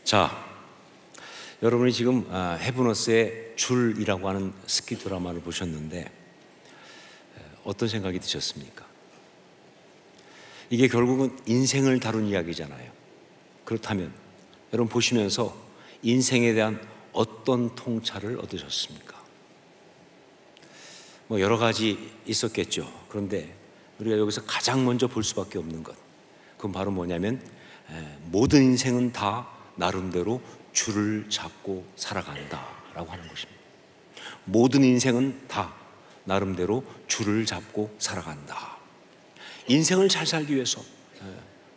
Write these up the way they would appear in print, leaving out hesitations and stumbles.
자, 여러분이 지금 헤브너스의 줄이라고 하는 스키 드라마를 보셨는데 어떤 생각이 드셨습니까? 이게 결국은 인생을 다룬 이야기잖아요. 그렇다면 여러분 보시면서 인생에 대한 어떤 통찰을 얻으셨습니까? 뭐 여러 가지 있었겠죠. 그런데 우리가 여기서 가장 먼저 볼 수밖에 없는 것, 그건 바로 뭐냐면 모든 인생은 다 나름대로 줄을 잡고 살아간다라고 하는 것입니다. 모든 인생은 다 나름대로 줄을 잡고 살아간다. 인생을 잘 살기 위해서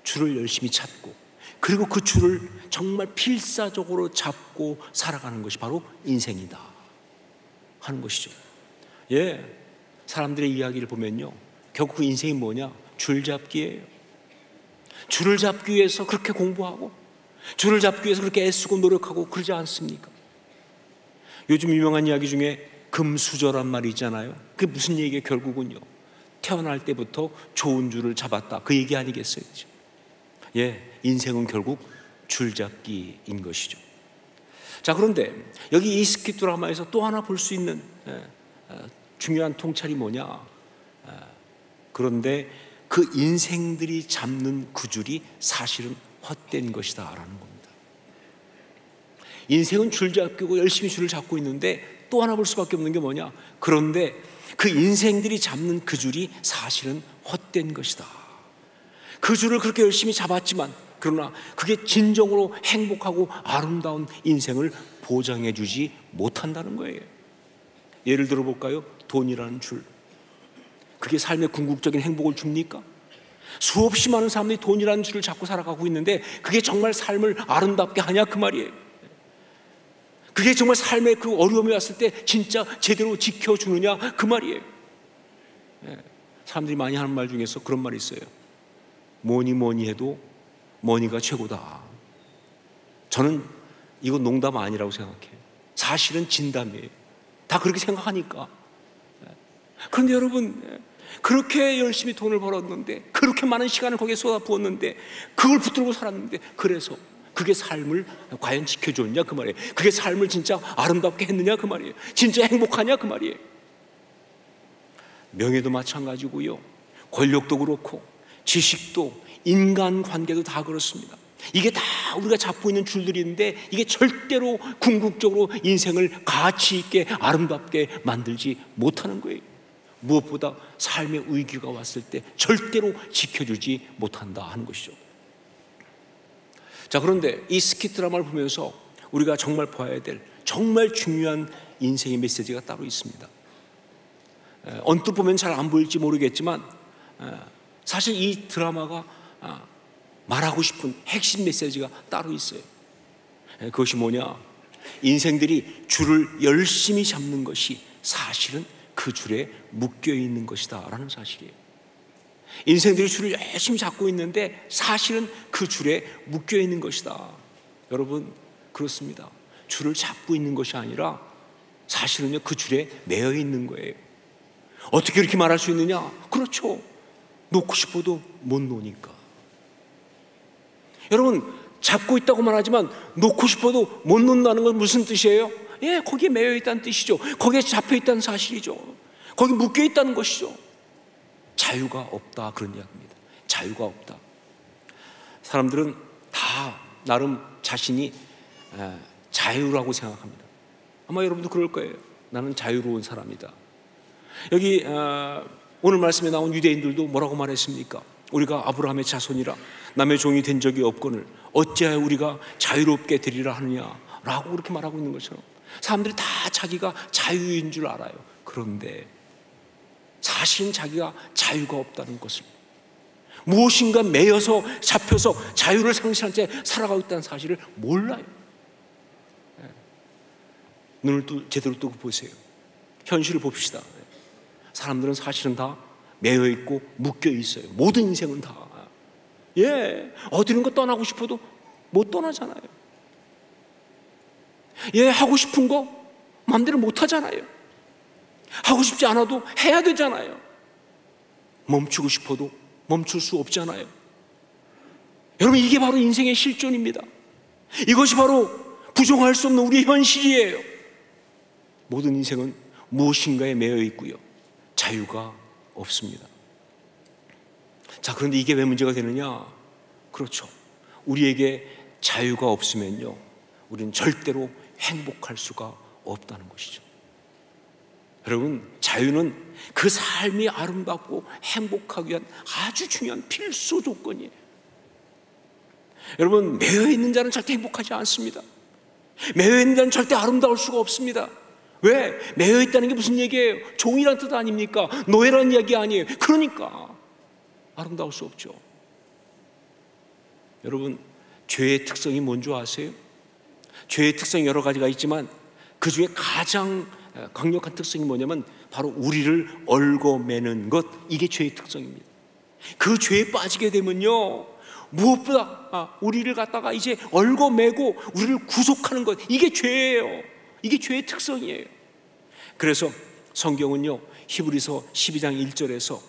줄을 열심히 찾고, 그리고 그 줄을 정말 필사적으로 잡고 살아가는 것이 바로 인생이다 하는 것이죠. 사람들의 이야기를 보면요, 결국 그 인생이 뭐냐? 줄잡기예요. 줄을 잡기 위해서 그렇게 공부하고, 줄을 잡기 위해서 그렇게 애쓰고 노력하고 그러지 않습니까? 요즘 유명한 이야기 중에 금수저란 말이 있잖아요. 그게 무슨 얘기예요? 결국은요, 태어날 때부터 좋은 줄을 잡았다, 그 얘기 아니겠어요? 인생은 결국 줄잡기인 것이죠. 자, 그런데 여기 이 스키 드라마에서 또 하나 볼 수 있는 중요한 통찰이 뭐냐? 그런데 그 인생들이 잡는 그 줄이 사실은 헛된 것이다 라는 겁니다. 인생은 줄잡기고 열심히 줄을 잡고 있는데 또 하나 볼 수밖에 없는 게 뭐냐? 그런데 그 인생들이 잡는 그 줄이 사실은 헛된 것이다. 그 줄을 그렇게 열심히 잡았지만, 그러나 그게 진정으로 행복하고 아름다운 인생을 보장해 주지 못한다는 거예요. 예를 들어 볼까요? 돈이라는 줄, 그게 삶의 궁극적인 행복을 줍니까? 수없이 많은 사람들이 돈이라는 줄을 잡고 살아가고 있는데 그게 정말 삶을 아름답게 하냐, 그 말이에요. 그게 정말 삶의 그 어려움이 왔을 때 진짜 제대로 지켜주느냐, 그 말이에요. 사람들이 많이 하는 말 중에서 그런 말이 있어요. 뭐니 해도 머니가 최고다. 저는 이건 농담 아니라고 생각해요. 사실은 진담이에요. 다 그렇게 생각하니까. 그런데 여러분, 그렇게 열심히 돈을 벌었는데, 그렇게 많은 시간을 거기에 쏟아부었는데, 그걸 붙들고 살았는데, 그래서 그게 삶을 과연 지켜줬냐, 그 말이에요. 그게 삶을 진짜 아름답게 했느냐, 그 말이에요. 진짜 행복하냐, 그 말이에요. 명예도 마찬가지고요, 권력도 그렇고, 지식도, 인간관계도 다 그렇습니다. 이게 다 우리가 잡고 있는 줄들인데 이게 절대로 궁극적으로 인생을 가치 있게 아름답게 만들지 못하는 거예요. 무엇보다 삶의 위기가 왔을 때 절대로 지켜주지 못한다 하는 것이죠. 자, 그런데 이 스키 드라마를 보면서 우리가 정말 봐야 될 정말 중요한 인생의 메시지가 따로 있습니다. 언뜻 보면 잘 안 보일지 모르겠지만 사실 이 드라마가 말하고 싶은 핵심 메시지가 따로 있어요. 그것이 뭐냐? 인생들이 줄을 열심히 잡는 것이 사실은 그 줄에 묶여 있는 것이다 라는 사실이에요. 인생들이 줄을 열심히 잡고 있는데 사실은 그 줄에 묶여 있는 것이다. 여러분, 그렇습니다. 줄을 잡고 있는 것이 아니라 사실은요, 그 줄에 매여 있는 거예요. 어떻게 이렇게 말할 수 있느냐? 그렇죠. 놓고 싶어도 못 놓으니까. 여러분, 잡고 있다고 말하지만 놓고 싶어도 못 놓는다는 건 무슨 뜻이에요? 거기에 매여 있다는 뜻이죠. 거기에 잡혀 있다는 사실이죠. 거기 묶여 있다는 것이죠. 자유가 없다, 그런 이야기입니다. 자유가 없다. 사람들은 다 나름 자신이 자유라고 생각합니다. 아마 여러분도 그럴 거예요. 나는 자유로운 사람이다. 여기 오늘 말씀에 나온 유대인들도 뭐라고 말했습니까? 우리가 아브라함의 자손이라 남의 종이 된 적이 없거늘 어찌하여 우리가 자유롭게 되리라 하느냐라고 그렇게 말하고 있는 것처럼 사람들이 다 자기가 자유인 줄 알아요. 그런데 사실은 자기가 자유가 없다는 것을, 무엇인가 매여서 잡혀서 자유를 상실한 채 살아가고 있다는 사실을 몰라요. 눈을 제대로 뜨고 보세요. 현실을 봅시다. 사람들은 사실은 다 매여 있고 묶여 있어요. 모든 인생은 다. 어디론가 떠나고 싶어도 못 떠나잖아요. 하고 싶은 거 마음대로 못 하잖아요. 하고 싶지 않아도 해야 되잖아요. 멈추고 싶어도 멈출 수 없잖아요. 여러분, 이게 바로 인생의 실존입니다. 이것이 바로 부정할 수 없는 우리의 현실이에요. 모든 인생은 무엇인가에 매여 있고요, 자유가 없습니다. 자, 그런데 이게 왜 문제가 되느냐? 그렇죠. 우리에게 자유가 없으면요, 우리는 절대로 행복할 수가 없다는 것이죠. 여러분, 자유는 그 삶이 아름답고 행복하기 위한 아주 중요한 필수 조건이에요. 여러분, 매여 있는 자는 절대 행복하지 않습니다. 매여 있는 자는 절대 아름다울 수가 없습니다. 왜? 매여 있다는 게 무슨 얘기예요? 종이란 뜻 아닙니까? 노예라는 이야기 아니에요. 그러니까 아름다울 수 없죠. 여러분, 죄의 특성이 뭔지 아세요? 죄의 특성이 여러 가지가 있지만 그 중에 가장 강력한 특성이 뭐냐면 바로 우리를 얽어매는 것, 이게 죄의 특성입니다. 그 죄에 빠지게 되면요, 무엇보다 우리를 갖다가 이제 얽어매고 우리를 구속하는 것, 이게 죄예요. 이게 죄의 특성이에요. 그래서 성경은요, 히브리서 12장 1절에서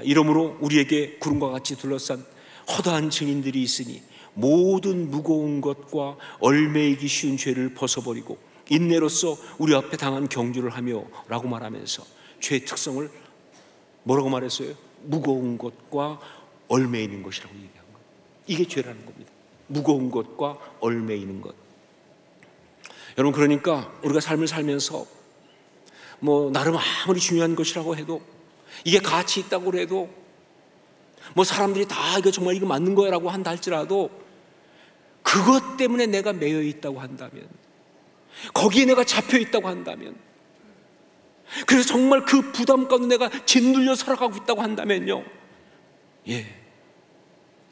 이러므로 우리에게 구름과 같이 둘러싼 허다한 증인들이 있으니 모든 무거운 것과 얽매이기 쉬운 죄를 벗어버리고 인내로써 우리 앞에 당한 경주를 하며 라고 말하면서 죄의 특성을 뭐라고 말했어요? 무거운 것과 얽매이는 것이라고 얘기한 거예요. 이게 죄라는 겁니다. 무거운 것과 얽매이는 것. 여러분, 그러니까 우리가 삶을 살면서 뭐 나름 아무리 중요한 것이라고 해도, 이게 가치 있다고 해도, 뭐 사람들이 다 이거 정말 이거 맞는 거야라고 한다 할지라도, 그것 때문에 내가 매여 있다고 한다면, 거기에 내가 잡혀 있다고 한다면, 그래서 정말 그 부담 가운데 내가 짓눌려 살아가고 있다고 한다면요, 예,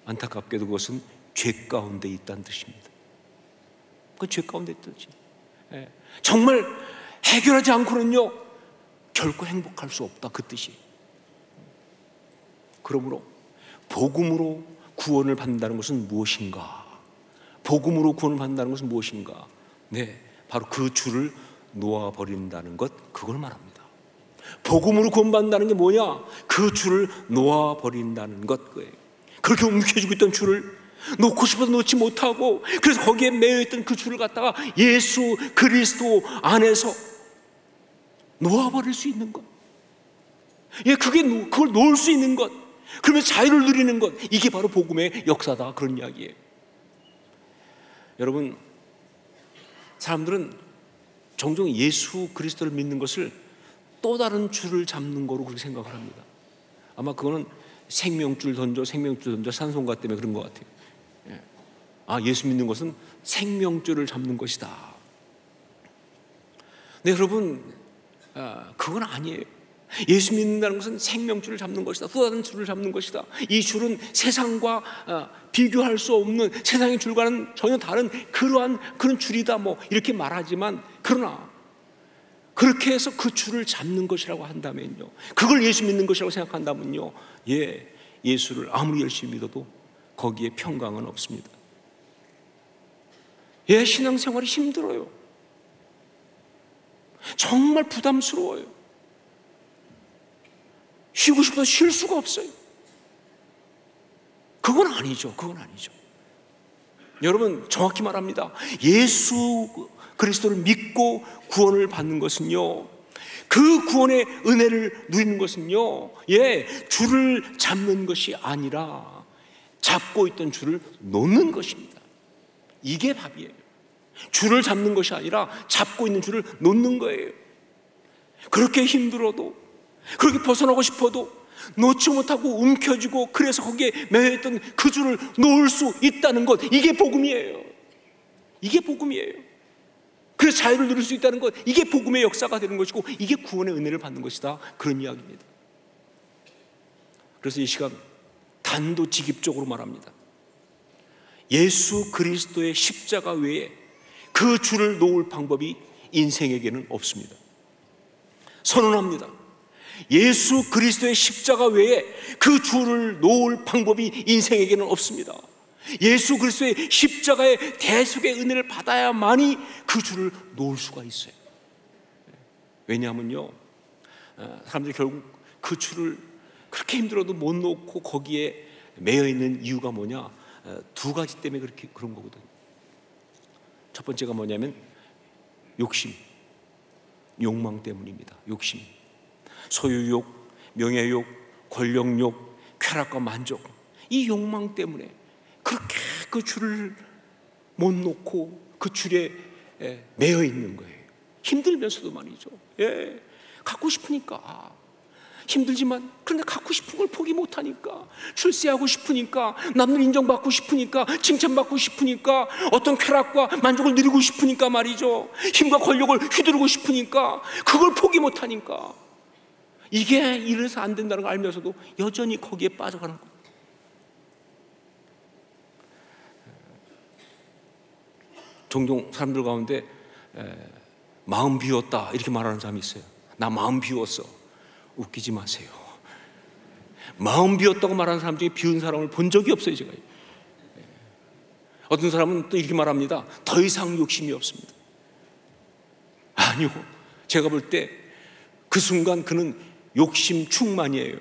안타깝게도 그것은 죄 가운데 있다는 뜻입니다. 그건 죄 가운데 있다는 뜻이에요. 예, 정말 해결하지 않고는요, 결코 행복할 수 없다, 그 뜻이에요. 그러므로 복음으로 구원을 받는다는 것은 무엇인가? 복음으로 구원을 받는다는 것은 무엇인가? 네, 바로 그 줄을 놓아버린다는 것, 그걸 말합니다. 복음으로 구원받는다는 게 뭐냐? 그 줄을 놓아버린다는 것, 그거예요. 그렇게 움켜쥐고 있던 줄을 놓고 싶어도 놓지 못하고, 그래서 거기에 매여있던 그 줄을 갖다가 예수 그리스도 안에서 놓아버릴 수 있는 것, 예, 그걸 놓을 수 있는 것, 그러면 자유를 누리는 것, 이게 바로 복음의 역사다, 그런 이야기예요. 여러분, 사람들은 종종 예수 그리스도를 믿는 것을 또 다른 줄을 잡는 거로 그렇게 생각을 합니다. 아마 그거는 생명줄 던져 산송가 때문에 그런 것 같아요. 예. 예수 믿는 것은 생명줄을 잡는 것이다. 네, 여러분, 그건 아니에요. 예수 믿는다는 것은 생명줄을 잡는 것이다, 또 다른 줄을 잡는 것이다. 이 줄은 세상과 비교할 수 없는, 세상의 줄과는 전혀 다른 그런 줄이다, 뭐 이렇게 말하지만, 그러나 그렇게 해서 그 줄을 잡는 것이라고 한다면요, 그걸 예수 믿는 것이라고 생각한다면요, 예, 예수를 아무리 열심히 믿어도 거기에 평강은 없습니다. 예, 신앙생활이 힘들어요. 정말 부담스러워요. 쉬고 싶어서 쉴 수가 없어요. 그건 아니죠. 여러분, 정확히 말합니다. 예수 그리스도를 믿고 구원을 받는 것은요, 그 구원의 은혜를 누리는 것은요, 예, 줄을 잡는 것이 아니라 잡고 있던 줄을 놓는 것입니다. 이게 답이에요. 줄을 잡는 것이 아니라 잡고 있는 줄을 놓는 거예요. 그렇게 힘들어도, 그렇게 벗어나고 싶어도 놓지 못하고 움켜쥐고, 그래서 거기에 매여있던 그 줄을 놓을 수 있다는 것, 이게 복음이에요. 이게 복음이에요. 그래서 자유를 누릴 수 있다는 것, 이게 복음의 역사가 되는 것이고, 이게 구원의 은혜를 받는 것이다, 그런 이야기입니다. 그래서 이 시간 단도직입적으로 말합니다. 예수 그리스도의 십자가 외에 그 줄을 놓을 방법이 인생에게는 없습니다. 선언합니다. 예수 그리스도의 십자가 외에 그 줄을 놓을 방법이 인생에게는 없습니다. 예수 그리스도의 십자가의 대속의 은혜를 받아야만이 그 줄을 놓을 수가 있어요. 왜냐하면요, 사람들이 결국 그 줄을 그렇게 힘들어도 못 놓고 거기에 매여 있는 이유가 뭐냐? 두 가지 때문에 그런 거거든요. 첫 번째가 뭐냐면 욕심, 욕망 때문입니다. 욕심, 소유욕, 명예욕, 권력욕, 쾌락과 만족, 이 욕망 때문에 그렇게 그 줄을 못 놓고 그 줄에 매여 있는 거예요. 힘들면서도 말이죠. 갖고 싶으니까 힘들지만, 그런데 갖고 싶은 걸 포기 못하니까, 출세하고 싶으니까, 남들 인정받고 싶으니까, 칭찬받고 싶으니까, 어떤 쾌락과 만족을 누리고 싶으니까 말이죠, 힘과 권력을 휘두르고 싶으니까 그걸 포기 못하니까, 이게 이래서 안 된다는 걸 알면서도 여전히 거기에 빠져가는 거예요. 종종 사람들 가운데 마음 비웠다 이렇게 말하는 사람이 있어요. 나 마음 비웠어. 웃기지 마세요. 마음 비웠다고 말하는 사람 중에 비운 사람을 본 적이 없어요, 제가. 어떤 사람은 또 이렇게 말합니다. 더 이상 욕심이 없습니다. 아니요, 제가 볼 때 그 순간 그는 욕심 충만이에요.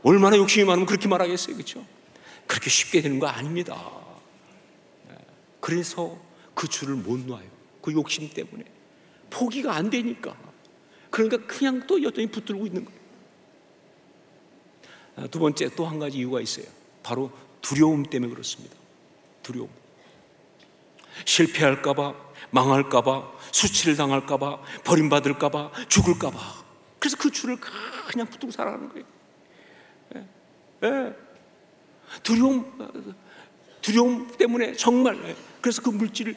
얼마나 욕심이 많으면 그렇게 말하겠어요, 그렇죠? 그렇게 쉽게 되는 거 아닙니다. 그래서 그 줄을 못 놔요. 그 욕심 때문에 포기가 안 되니까. 그러니까 그냥 또 여전히 붙들고 있는 거예요. 두 번째, 또 한 가지 이유가 있어요. 바로 두려움 때문에 그렇습니다. 두려움. 실패할까봐, 망할까봐, 수치를 당할까봐, 버림받을까봐, 죽을까봐. 그래서 그 줄을 그냥 붙들고 살아가는 거예요. 두려움 때문에 정말. 그래서 그 물질을,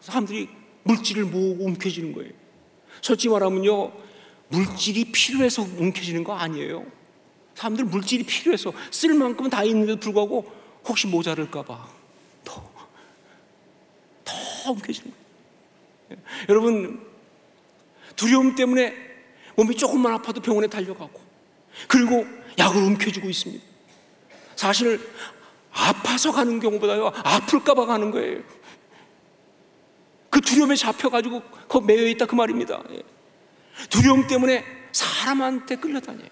사람들이 물질을 모으고 움켜쥐는 거예요. 솔직히 말하면요, 물질이 필요해서 움켜쥐는 거 아니에요. 사람들은 물질이 필요해서 쓸 만큼은 다 있는데도 불구하고 혹시 모자랄까봐 더 움켜쥐는 거예요. 여러분, 두려움 때문에 몸이 조금만 아파도 병원에 달려가고, 그리고 약을 움켜쥐고 있습니다. 사실 아파서 가는 경우보다요, 아플까봐 가는 거예요. 그 두려움에 잡혀가지고 거기 매여있다, 그 말입니다. 두려움 때문에 사람한테 끌려다녀요.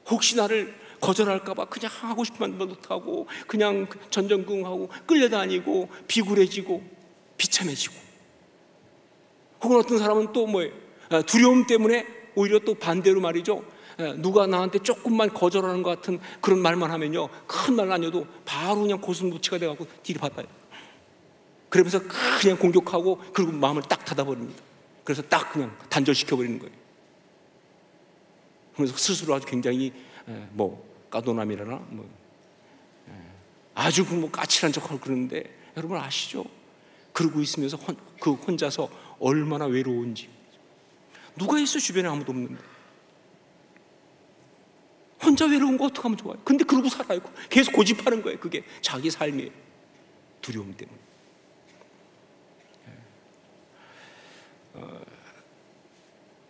혹시 나를 거절할까봐 그냥 하고 싶은 말 못하고 그냥 전전긍긍하고 끌려다니고 비굴해지고 비참해지고. 혹은 어떤 사람은 또 뭐예요? 두려움 때문에 오히려 또 반대로 말이죠, 누가 나한테 조금만 거절하는 것 같은 그런 말만 하면요, 큰 말 아니어도 바로 그냥 고슴도치가 돼갖고 뒤를 받아요. 그러면서 그냥 공격하고, 그리고 마음을 딱 닫아버립니다. 그래서 딱 그냥 단절시켜버리는 거예요. 그래서 스스로 아주 굉장히 까도남이라나 아주 까칠한 척하고 그러는데, 여러분 아시죠? 그러고 있으면서 그 혼자서 얼마나 외로운지. 누가 있어? 주변에 아무도 없는데 혼자 외로운 거 어떻게 하면 좋아요? 근데 그러고 살아요. 계속 고집하는 거예요. 그게 자기 삶이에요. 두려움 때문에.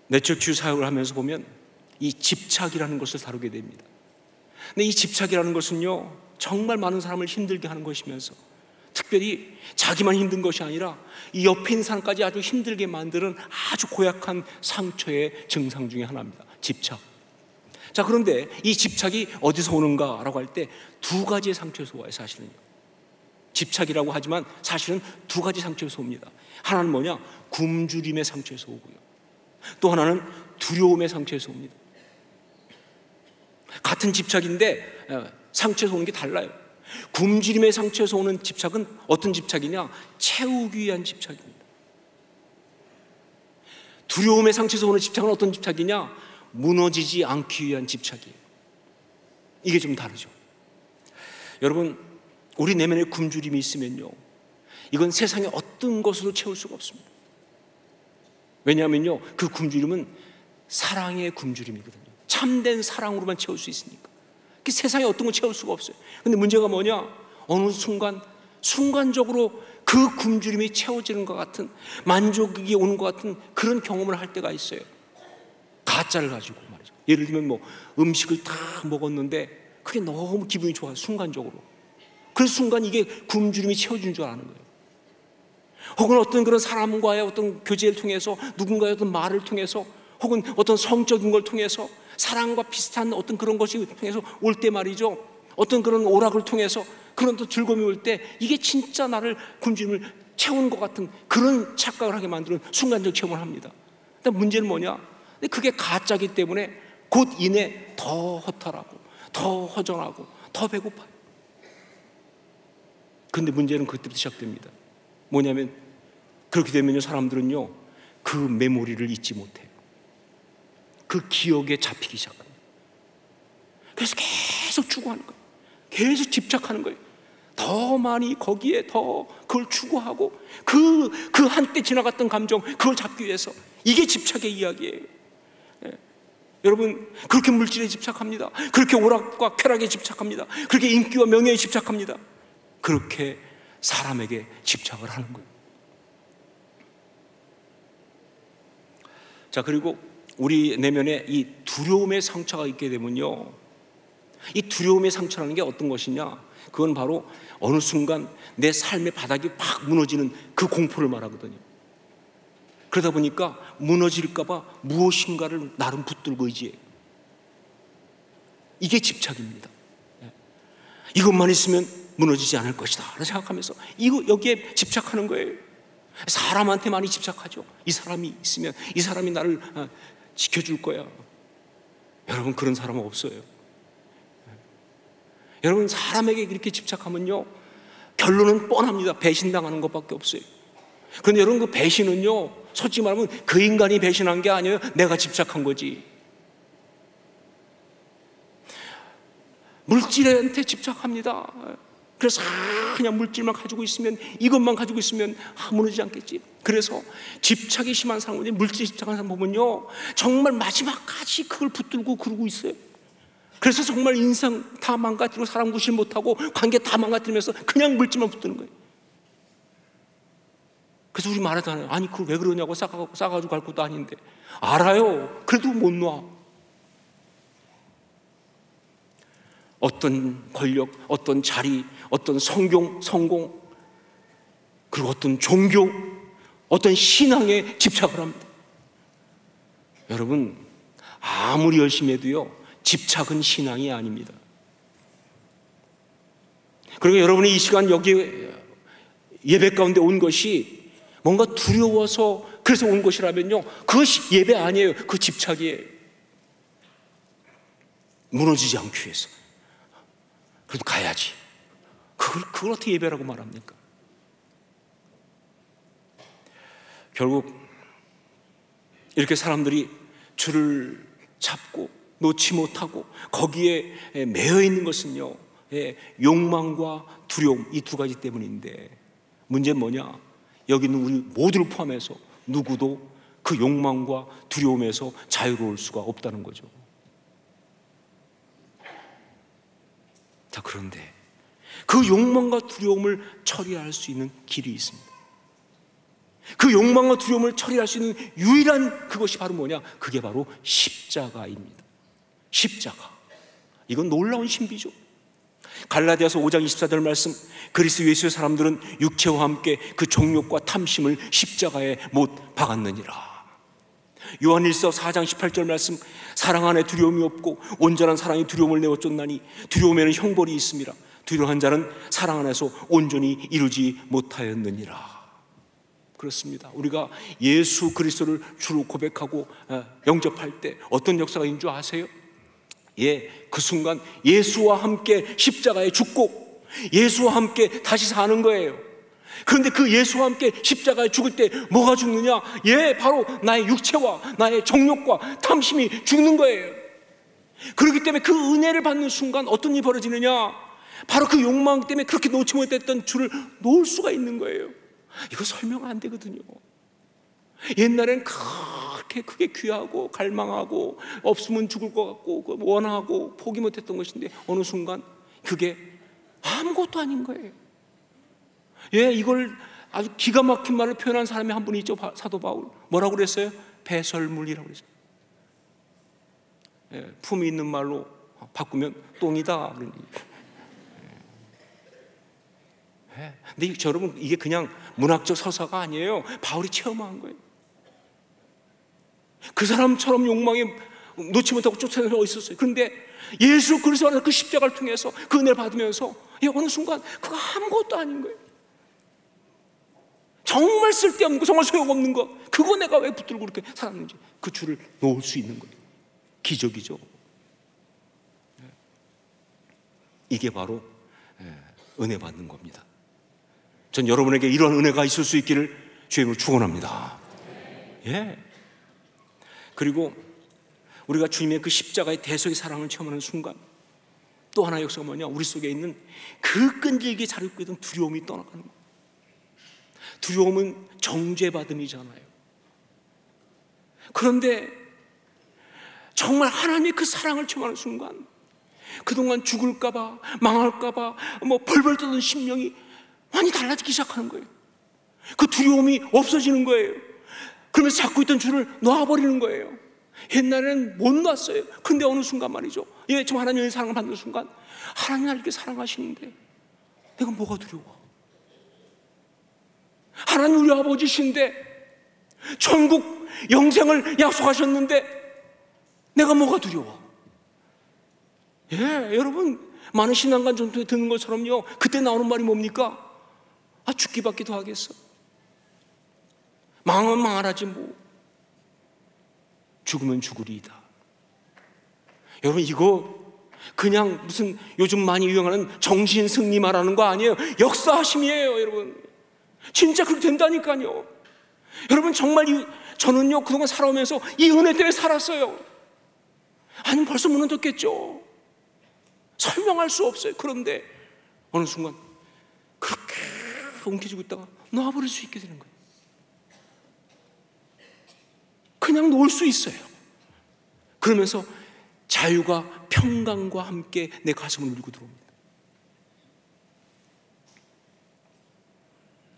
내적 사역을 하면서 보면 이 집착이라는 것을 다루게 됩니다. 근데 이 집착이라는 것은요, 정말 많은 사람을 힘들게 하는 것이면서, 특별히 자기만 힘든 것이 아니라 이 옆에 있는 사람까지 아주 힘들게 만드는 아주 고약한 상처의 증상 중에 하나입니다. 집착. 자, 그런데 이 집착이 어디서 오는가라고 할 때 두 가지의 상처에서 와요. 사실은요, 집착이라고 하지만 사실은 두 가지 상처에서 옵니다. 하나는 뭐냐? 굶주림의 상처에서 오고요, 또 하나는 두려움의 상처에서 옵니다. 같은 집착인데 상처에서 오는 게 달라요. 굶주림의 상처에서 오는 집착은 어떤 집착이냐? 채우기 위한 집착입니다. 두려움의 상처에서 오는 집착은 어떤 집착이냐? 무너지지 않기 위한 집착이에요. 이게 좀 다르죠. 여러분, 우리 내면에 굶주림이 있으면요, 이건 세상의 어떤 것으로 채울 수가 없습니다. 왜냐하면요, 그 굶주림은 사랑의 굶주림이거든요. 참된 사랑으로만 채울 수 있으니까. 그 세상에 어떤 걸 채울 수가 없어요. 근데 문제가 뭐냐? 어느 순간적으로 그 굶주림이 채워지는 것 같은, 만족이 오는 것 같은 그런 경험을 할 때가 있어요. 가짜를 가지고 말이죠. 예를 들면 음식을 다 먹었는데 그게 너무 기분이 좋아요, 순간적으로. 그 순간 이게 굶주림이 채워지는 줄 아는 거예요. 혹은 어떤 그런 사람과의 어떤 교제를 통해서, 누군가의 어떤 말을 통해서, 혹은 어떤 성적인 걸 통해서, 사랑과 비슷한 어떤 그런 것이 통해서 올 때 말이죠, 어떤 그런 오락을 통해서 그런 또 즐거움이 올 때 이게 진짜 나를 굶주림을 채우는 것 같은 그런 착각을 하게 만드는 순간적 체험을 합니다. 근데 문제는 뭐냐? 그게 가짜기 때문에 곧 이내 더 허탈하고 더 허전하고 더 배고파요. 그런데 문제는 그때부터 시작됩니다. 뭐냐면 그렇게 되면요, 사람들은요 그 메모리를 잊지 못해요. 그 기억에 잡히기 시작합니다. 그래서 계속 추구하는 거예요. 계속 집착하는 거예요. 더 많이 거기에 더 그걸 추구하고 그 한때 지나갔던 감정 그걸 잡기 위해서. 이게 집착의 이야기예요. 여러분, 그렇게 물질에 집착합니다. 그렇게 오락과 쾌락에 집착합니다. 그렇게 인기와 명예에 집착합니다. 그렇게 사람에게 집착을 하는 거예요. 자, 그리고 우리 내면에 이 두려움의 상처가 있게 되면요, 이 두려움의 상처라는 게 어떤 것이냐, 그건 바로 어느 순간 내 삶의 바닥이 팍 무너지는 그 공포를 말하거든요. 그러다 보니까 무너질까 봐 무엇인가를 나름 붙들고 의지해요. 이게 집착입니다. 이것만 있으면 무너지지 않을 것이다 라고 생각하면서 여기에 집착하는 거예요. 사람한테 많이 집착하죠. 이 사람이 있으면 이 사람이 나를 지켜줄 거야. 여러분, 그런 사람은 없어요. 여러분, 사람에게 이렇게 집착하면요, 결론은 뻔합니다. 배신당하는 것밖에 없어요. 그런데 여러분, 그 배신은요, 솔직히 말하면 그 인간이 배신한 게 아니에요. 내가 집착한 거지. 물질한테 집착합니다. 그래서 그냥 물질만 가지고 있으면, 이것만 가지고 있으면 무너지지 않겠지. 그래서 집착이 심한 사람은, 물질에 집착하는 사람 보면요, 정말 마지막까지 그걸 붙들고 그러고 있어요. 그래서 정말 인생 다 망가뜨리고 사람 구실 못하고 관계 다 망가뜨리면서 그냥 물질만 붙드는 거예요. 그래서 우리 말하잖아요. 아니, 그걸 왜 그러냐고, 싸가지고 갈 것도 아닌데. 알아요. 그래도 못 놔. 어떤 권력, 어떤 자리, 어떤 성공, 그리고 어떤 종교, 어떤 신앙에 집착을 합니다. 여러분, 아무리 열심히 해도요, 집착은 신앙이 아닙니다. 그리고 여러분이 이 시간 여기 예배 가운데 온 것이 뭔가 두려워서 그래서 온 것이라면요, 그것이 예배 아니에요. 그 집착이에요. 무너지지 않기 위해서. 그래도 가야지. 그걸 어떻게 예배라고 말합니까? 결국 이렇게 사람들이 줄을 잡고 놓지 못하고 거기에 매여 있는 것은요, 욕망과 두려움, 이 두 가지 때문인데, 문제는 뭐냐? 여기 있는 우리 모두를 포함해서 누구도 그 욕망과 두려움에서 자유로울 수가 없다는 거죠. 자, 그런데 그 욕망과 두려움을 처리할 수 있는 길이 있습니다. 그 욕망과 두려움을 처리할 수 있는 유일한 그것이 바로 뭐냐? 그게 바로 십자가입니다. 십자가. 이건 놀라운 신비죠. 갈라디아서 5장 24절 말씀, 그리스도 예수의 사람들은 육체와 함께 그 정욕과 탐심을 십자가에 못 박았느니라. 요한일서 4장 18절 말씀, 사랑 안에 두려움이 없고 온전한 사랑이 두려움을 내어 쫓나니 두려움에는 형벌이 있음이라. 두려워한 자는 사랑 안에서 온전히 이루지 못하였느니라. 그렇습니다. 우리가 예수 그리스도를 주로 고백하고 영접할 때 어떤 역사가 있는 줄 아세요? 그 순간 예수와 함께 십자가에 죽고 예수와 함께 다시 사는 거예요. 그런데 그 예수와 함께 십자가에 죽을 때 뭐가 죽느냐? 바로 나의 육체와 나의 정욕과 탐심이 죽는 거예요. 그렇기 때문에 그 은혜를 받는 순간 어떤 일이 벌어지느냐? 바로 그 욕망 때문에 그렇게 놓지 못했던 줄을 놓을 수가 있는 거예요. 이거 설명 안 되거든요. 옛날엔 그렇게 그게 귀하고 갈망하고 없으면 죽을 것 같고 원하고 포기 못했던 것인데 어느 순간 그게 아무것도 아닌 거예요. 이걸 아주 기가 막힌 말을 표현한 사람이 한 분이 있죠. 사도 바울. 뭐라고 그랬어요? 배설물이라고 그랬어요. 품이 있는 말로 바꾸면 똥이다 그런 얘기예요. 근데 여러분, 이게 그냥 문학적 서사가 아니에요. 바울이 체험한 거예요. 그 사람처럼 욕망에 놓지 못하고 쫓아내서 있었어요. 그런데 예수 그리스도 안에서 그 십자가를 통해서 그 은혜를 받으면서 어느 순간 그거 아무것도 아닌 거예요. 정말 쓸데없는 거, 정말 소용없는 거, 그거 내가 왜 붙들고 그렇게 살았는지 그 줄을 놓을 수 있는 거예요. 기적이죠. 이게 바로 은혜 받는 겁니다. 전 여러분에게 이런 은혜가 있을 수 있기를 주의 이름으로 축원합니다. 예. 그리고 우리가 주님의 그 십자가의 대속의 사랑을 체험하는 순간 또 하나의 역사가 뭐냐, 우리 속에 있는 그 끈질기게 자리고 있던 두려움이 떠나가는 거예요. 두려움은 정죄받음이잖아요. 그런데 정말 하나님의 그 사랑을 체험하는 순간 그동안 죽을까봐, 망할까봐 벌벌 떠던 심령이 많이 달라지기 시작하는 거예요. 그 두려움이 없어지는 거예요. 그러면서 잡고 있던 줄을 놔버리는 거예요. 옛날에는 못 놨어요. 근데 어느 순간 말이죠, 좀 하나님의 사랑을 받는 순간 하나님 나를 이렇게 사랑하시는데 내가 뭐가 두려워? 하나님 우리 아버지신데 천국 영생을 약속하셨는데 내가 뭐가 두려워? 여러분, 많은 신앙관 전통에 듣는 것처럼요, 그때 나오는 말이 뭡니까? 죽기밖에 더 하겠어. 망하면 망하라지 뭐. 죽으면 죽으리이다. 여러분, 이거 그냥 무슨 요즘 많이 유행하는 정신승리 말하는 거 아니에요. 역사하심이에요, 여러분. 진짜 그렇게 된다니까요. 여러분, 정말 저는요 그동안 살아오면서 이 은혜 때문에 살았어요. 아니면 벌써 무너졌겠죠. 설명할 수 없어요. 그런데 어느 순간 그렇게 움켜쥐고 있다가 놔버릴 수 있게 되는 거예요. 그냥 놓을 수 있어요. 그러면서 자유가 평강과 함께 내 가슴을 밀고 들어옵니다.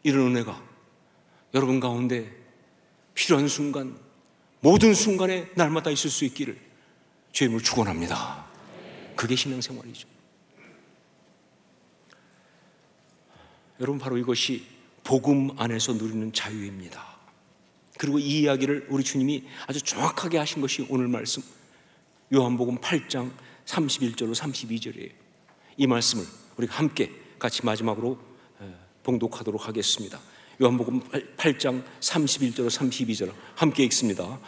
이런 은혜가 여러분 가운데 필요한 순간, 모든 순간에 날마다 있을 수 있기를 주의 이름으로 축원합니다. 그게 신앙생활이죠. 여러분, 바로 이것이 복음 안에서 누리는 자유입니다. 그리고 이 이야기를 우리 주님이 아주 정확하게 하신 것이 오늘 말씀 요한복음 8장 31절로 32절이에요. 이 말씀을 우리가 함께 같이 마지막으로 봉독하도록 하겠습니다. 요한복음 8장 31절로 32절 함께 읽습니다.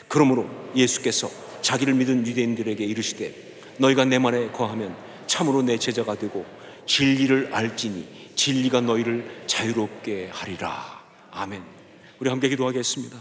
그러므로 예수께서 자기를 믿은 유대인들에게 이르시되 너희가 내 말에 거하면 참으로 내 제자가 되고 진리를 알지니 진리가 너희를 자유롭게 하리라. 아멘. 우리 함께 기도하겠습니다.